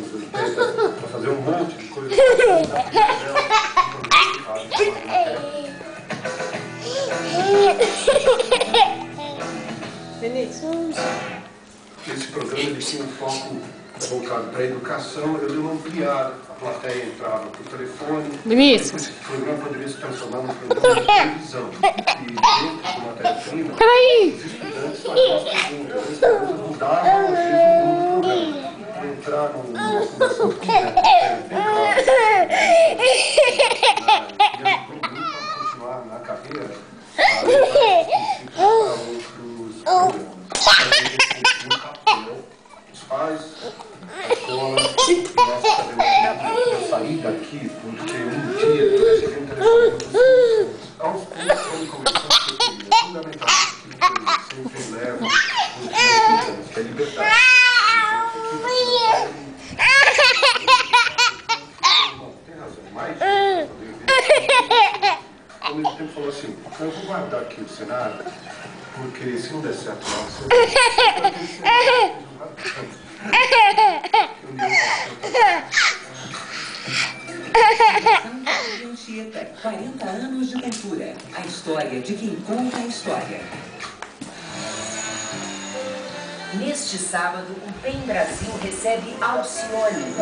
tenta fazer um monte de coisa. Esse programa ele tinha um foco voltado para a educação, eu dei uma ampliada. A plateia entrava por telefone. Vinícius. Esse programa poderia se transformar num programa de televisão. E dentro da matéria-prima, os estudantes faziam as perguntas. As perguntas mudavam o ritmo do programa. Entraram no continuar na carreira, para outros programas. Os pais, a escola, nós fazemos. Eu saí daqui porque um dia eu recebi um telefone dos filhos. Aos poucos, quando começou a ser fundamentalmente aquilo que eu sempre levo nos meus programas, que é liberdade. Tem razão, mais ao mesmo tempo falou assim, eu vou guardar aqui o cenário, porque se não der certo lá, você Anchieta, 40 anos de cultura. A história de quem conta a história. Neste sábado, o PEN Brasil recebe Alcione.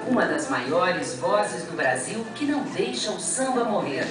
Uma das maiores vozes do Brasil que não deixa o samba morrer.